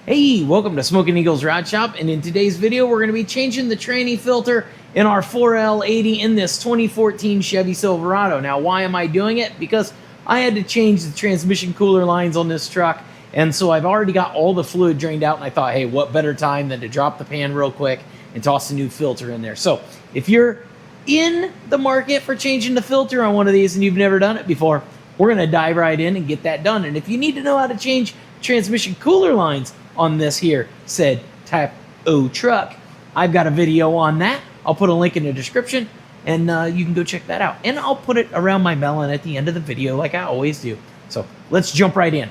Hey, welcome to Smoking Eagle's Rod Shop, and in today's video we're going to be changing the tranny filter in our 4L80 in this 2014 Chevy Silverado. Now, why am I doing it? Because I had to change the transmission cooler lines on this truck, and so I've already got all the fluid drained out, and I thought, hey, what better time than to drop the pan real quick and toss a new filter in there. So if you're in the market for changing the filter on one of these and you've never done it before, we're going to dive right in and get that done. And if you need to know how to change transmission cooler lines on this here said Type O truck, I've got a video on that. I'll put a link in the description, and you can go check that out. And I'll put it around my melon at the end of the video like I always do. So let's jump right in.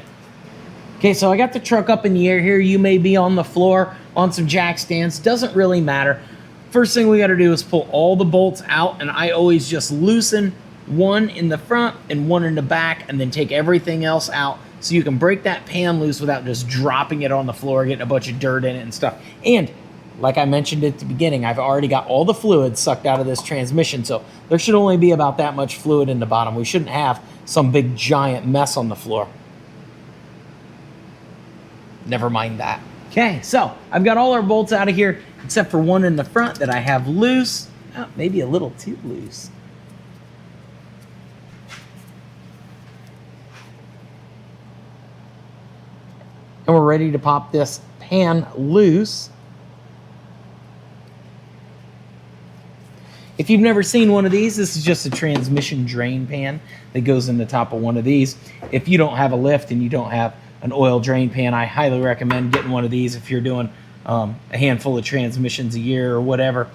Okay, so I got the truck up in the air here. You may be on the floor on some jack stands. Doesn't really matter. First thing we got to do is pull all the bolts out, and I always just loosen one in the front and one in the back, and then take everything else out so you can break that pan loose without just dropping it on the floor, getting a bunch of dirt in it and stuff. And like I mentioned at the beginning, I've already got all the fluid sucked out of this transmission, so there should only be about that much fluid in the bottom. We shouldn't have some big giant mess on the floor. Never mind that. Okay, so I've got all our bolts out of here except for one in the front that I have loose. Oh, maybe a little too loose. And we're ready to pop this pan loose. If you've never seen one of these, this is just a transmission drain pan that goes in the top of one of these. If you don't have a lift and you don't have an oil drain pan, I highly recommend getting one of these if you're doing a handful of transmissions a year or whatever,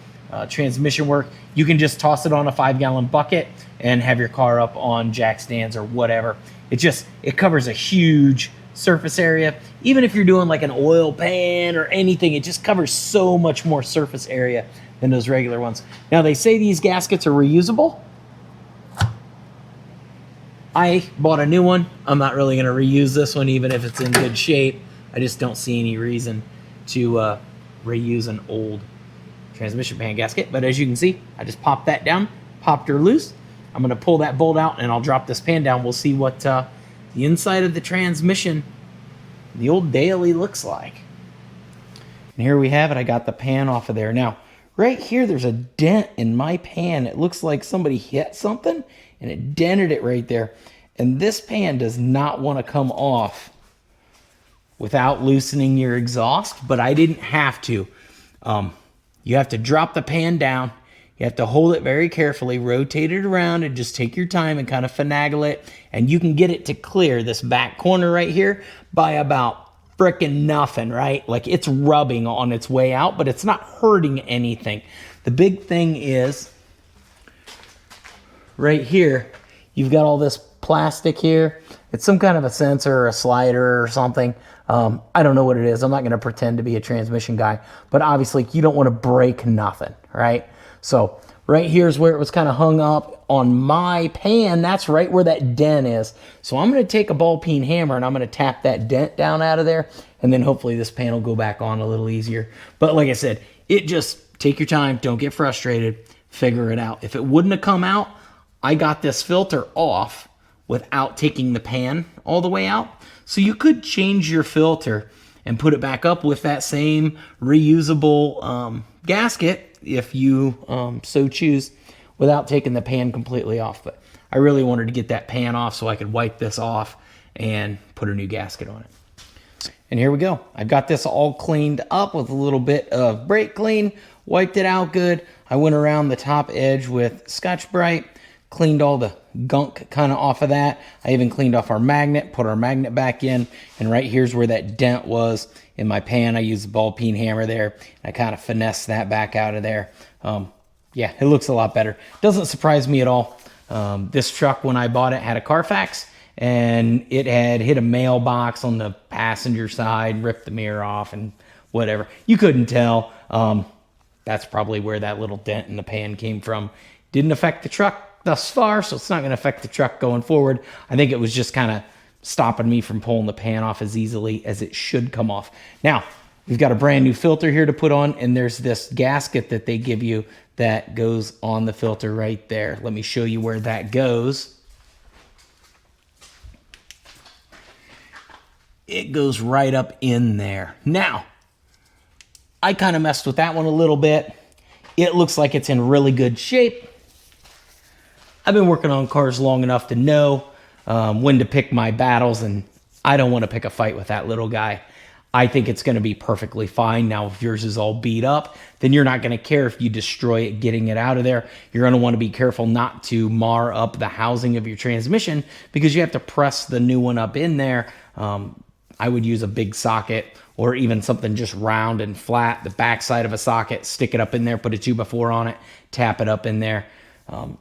transmission work. You can just toss it on a 5-gallon bucket and have your car up on jack stands or whatever. It covers a huge surface area. Even if you're doing like an oil pan or anything, it just covers so much more surface area than those regular ones. Now, they say these gaskets are reusable. I bought a new one. I'm not really going to reuse this one, even if it's in good shape. I just don't see any reason to reuse an old transmission pan gasket. But as you can see, I just popped that down, popped her loose. I'm going to pull that bolt out, and I'll drop this pan down. We'll see what the inside of the transmission, the old daily, looks like. And here we have it. I got the pan off of there. Now, right here, there's a dent in my pan. It looks like somebody hit something, and it dented it right there. And this pan does not want to come off without loosening your exhaust, but I didn't have to. You have to drop the pan down. You have to hold it very carefully, rotate it around, and just take your time and kind of finagle it. And you can get it to clear this back corner right here by about frickin' nothing, right? Like, it's rubbing on its way out, but it's not hurting anything. The big thing is right here, you've got all this plastic here. It's some kind of a sensor or a slider or something. I don't know what it is. I'm not going to pretend to be a transmission guy, but obviously you don't want to break nothing, right? So right here is where it was kind of hung up on my pan. That's right where that dent is. So I'm going to take a ball peen hammer and I'm going to tap that dent down out of there, and then hopefully this pan will go back on a little easier. But like I said, take your time. Don't get frustrated. Figure it out. If it wouldn't have come out, I got this filter off without taking the pan all the way out. So you could change your filter and put it back up with that same reusable gasket if you so choose, without taking the pan completely off. But I really wanted to get that pan off so I could wipe this off and put a new gasket on it. And here we go. I've got this all cleaned up with a little bit of brake clean, wiped it out good. I went around the top edge with Scotch-Brite, cleaned all the gunk kind of off of that. I even cleaned off our magnet, put our magnet back in, and right here's where that dent was in my pan. I used a ball peen hammer there, and I kind of finessed that back out of there. Yeah, it looks a lot better. Doesn't surprise me at all. This truck, when I bought it, had a Carfax, and it had hit a mailbox on the passenger side, ripped the mirror off, and whatever. You couldn't tell. That's probably where that little dent in the pan came from. Didn't affect the truck thus far, so it's not going to affect the truck going forward. I think it was just kind of stopping me from pulling the pan off as easily as it should come off. Now, we've got a brand new filter here to put on, and there's this gasket that they give you that goes on the filter right there. Let me show you where that goes. it goes right up in there. Now, I kind of messed with that one a little bit. It looks like it's in really good shape. I've been working on cars long enough to know when to pick my battles, and I don't want to pick a fight with that little guy. I think it's going to be perfectly fine. Now, if yours is all beat up, then you're not going to care if you destroy it getting it out of there. You're going to want to be careful not to mar up the housing of your transmission because you have to press the new one up in there. I would use a big socket or even something just round and flat, the backside of a socket, stick it up in there, put a 2x4 on it, tap it up in there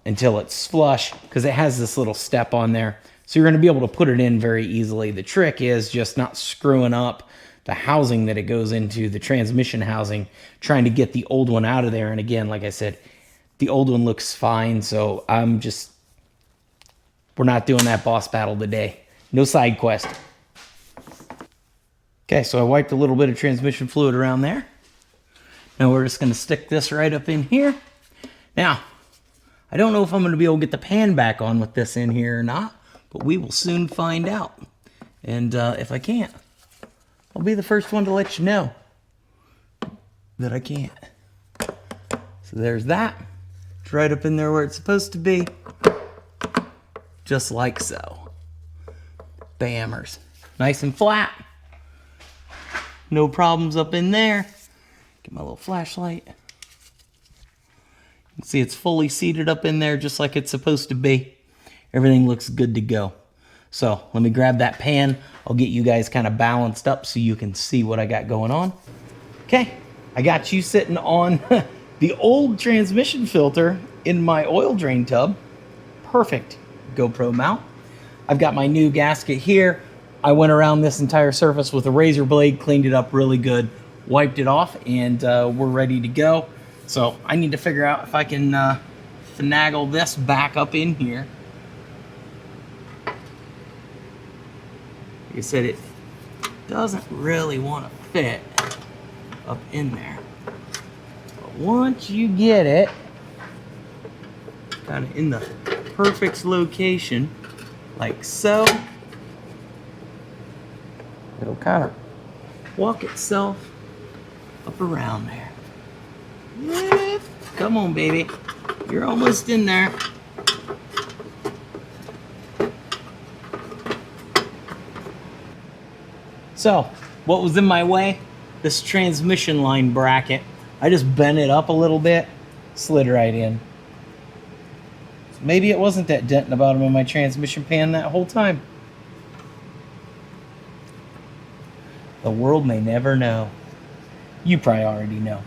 until it's flush, because it has this little step on there. So you're going to be able to put it in very easily. The trick is just not screwing up the housing that it goes into, the transmission housing, trying to get the old one out of there. And again, like I said, the old one looks fine, so we're not doing that boss battle today. No side quest. Okay, so I wiped a little bit of transmission fluid around there. Now we're just going to stick this right up in here. Now, I don't know if I'm going to be able to get the pan back on with this in here or not, but we will soon find out. And if I can't, I'll be the first one to let you know that I can't. So there's that. It's right up in there where it's supposed to be. Just like so. Bammers. Nice and flat. No problems up in there. Get my little flashlight. You can see it's fully seated up in there just like it's supposed to be. Everything looks good to go. So let me grab that pan. I'll get you guys kind of balanced up so you can see what I got going on. Okay, I got you sitting on the old transmission filter in my oil drain tub. Perfect GoPro mount. I've got my new gasket here. I went around this entire surface with a razor blade, cleaned it up really good, wiped it off, and we're ready to go. So I need to figure out if I can finagle this back up in here. Like I said, it doesn't really want to fit up in there. But once you get it kind of in the perfect location, like so, it'll kind of walk itself up around there. Yeah. Come on, baby. You're almost in there. So, what was in my way? This transmission line bracket. I just bent it up a little bit, slid right in. So maybe it wasn't that dent in the bottom of my transmission pan that whole time. The world may never know. You probably already know.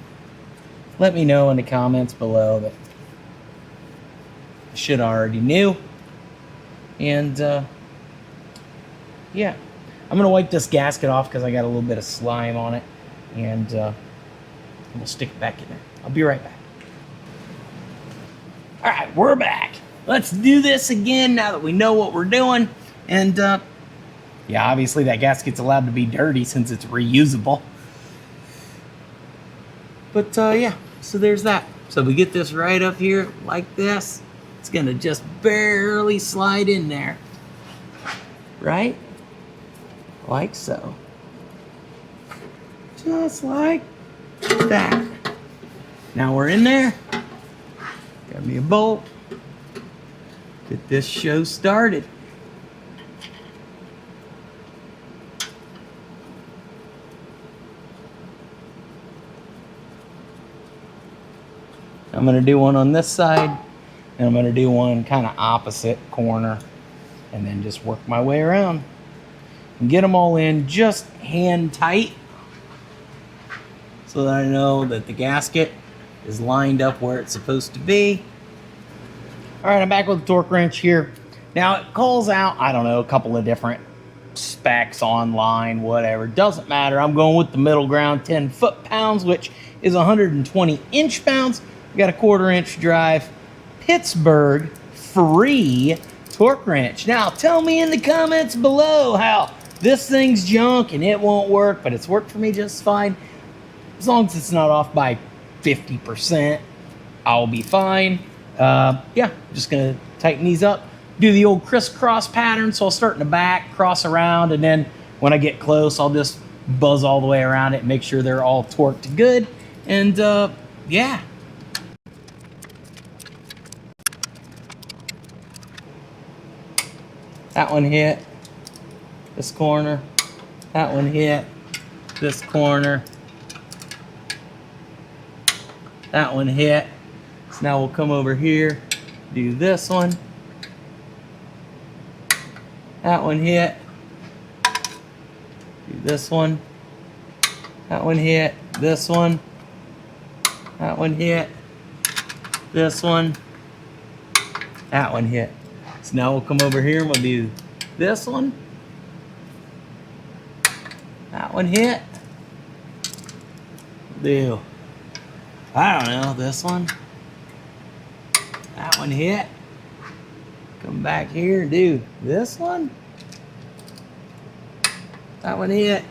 Let me know in the comments below that I should already knew. And yeah, I'm gonna wipe this gasket off because I got a little bit of slime on it, and we'll stick it back in there. I'll be right back. All right, we're back. Let's do this again now that we know what we're doing. And yeah, obviously that gasket's allowed to be dirty since it's reusable. But yeah, so there's that. So we get this right up here like this. It's gonna just barely slide in there. Right? Like so. Just like that. Now we're in there. Grab me a bolt. Get this show started. I'm going to do one on this side, and I'm going to do one kind of opposite corner, and then just work my way around and get them all in just hand tight so that I know that the gasket is lined up where it's supposed to be. All right, I'm back with the torque wrench here. Now it calls out, I don't know, a couple of different specs online, whatever, doesn't matter. I'm going with the middle ground, 10 foot-pounds, which is 120 inch-pounds. Got a 1/4 inch drive, Pittsburgh free torque wrench. Now tell me in the comments below how this thing's junk and it won't work, but it's worked for me just fine. As long as it's not off by 50%, I'll be fine. Yeah, I'm just gonna tighten these up, do the old crisscross pattern. So I'll start in the back, cross around, and then When I get close, I'll just buzz all the way around it, make sure they're all torqued good, and yeah. That one hit this corner. That one hit this corner. That one hit. So now we'll come over here, do this one. That one hit. Do this one. That one hit. This one. That one hit. This one. That one hit. So now we'll come over here and we'll do this one. That one hit. Do, I don't know, this one. That one hit. Come back here and do this one. That one hit.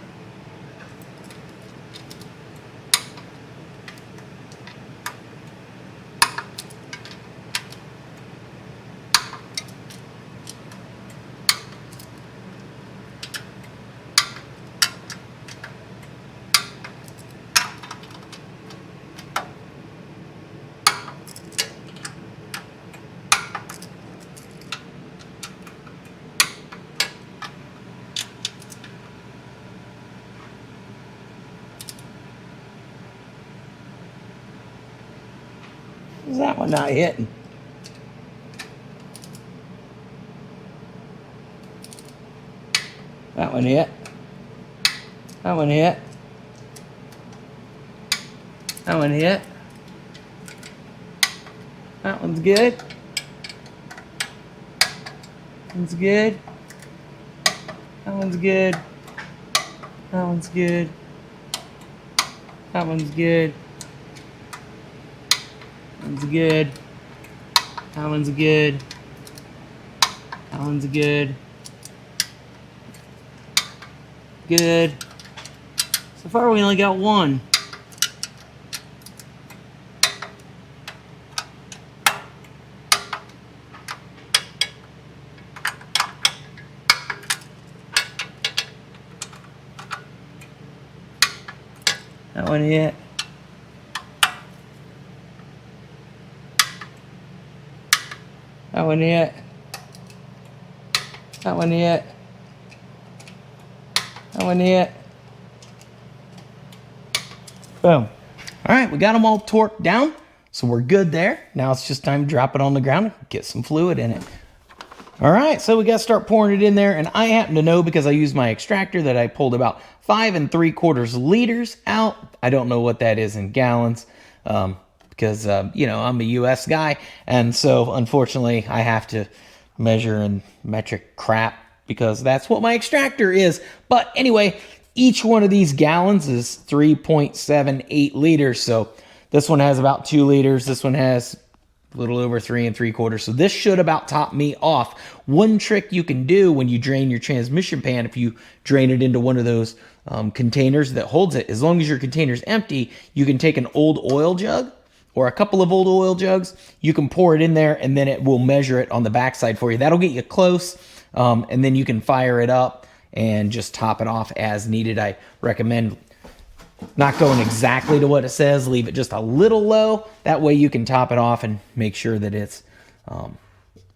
Is that one not hitting? That one hit. That one hit. That one hit. That one's good. That one's good. That one's good. That one's good. That one's good. That one's good. That one's good. That one's good. Good. So far we only got one. That one hit. That one hit. That one hit. That one hit. Boom. All right, we got them all torqued down, so we're good there. Now it's just time to drop it on the ground and get some fluid in it. All right, so we got to start pouring it in there, and I happen to know because I used my extractor that I pulled about 5 3/4 liters out. I don't know what that is in gallons. Because, you know, I'm a U.S. guy, and so, unfortunately, I have to measure in metric crap because that's what my extractor is. But anyway, each one of these gallons is 3.78 liters, so this one has about 2 liters. This one has a little over 3 3/4, so this should about top me off. One trick you can do when you drain your transmission pan, if you drain it into one of those containers that holds it, as long as your container's empty, you can take an old oil jug, or a couple of old oil jugs, you can pour it in there and then it will measure it on the backside for you. That'll get you close, and then you can fire it up and just top it off as needed. I recommend not going exactly to what it says, leave it just a little low. That way you can top it off and make sure that it's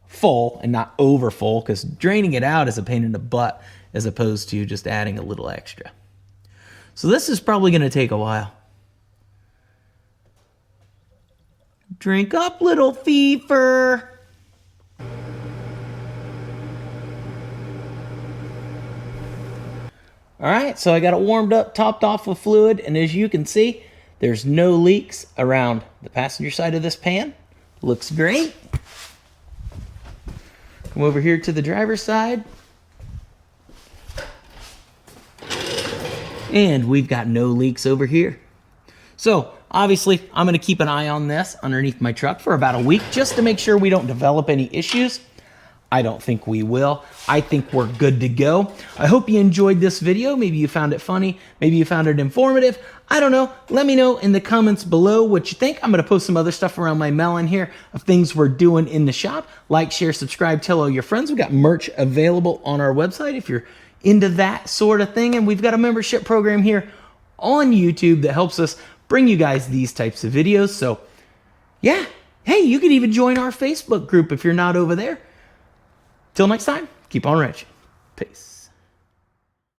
full and not over full, because draining it out is a pain in the butt as opposed to just adding a little extra. So this is probably gonna take a while. Drink up, little fever. All right, so I got it warmed up, topped off with fluid, and as you can see, there's no leaks around the passenger side of this pan. Looks great. Come over here to the driver's side. And we've got no leaks over here. So, obviously, I'm going to keep an eye on this underneath my truck for about a week just to make sure we don't develop any issues. I don't think we will. I think we're good to go. I hope you enjoyed this video. Maybe you found it funny. Maybe you found it informative. I don't know. Let me know in the comments below what you think. I'm going to post some other stuff around my melon here of things we're doing in the shop. Like, share, subscribe, tell all your friends. We got merch available on our website if you're into that sort of thing. And we've got a membership program here on YouTube that helps us bring you guys these types of videos. So yeah, hey, you can even join our Facebook group if you're not over there. Till next time, keep on wrenching. Peace.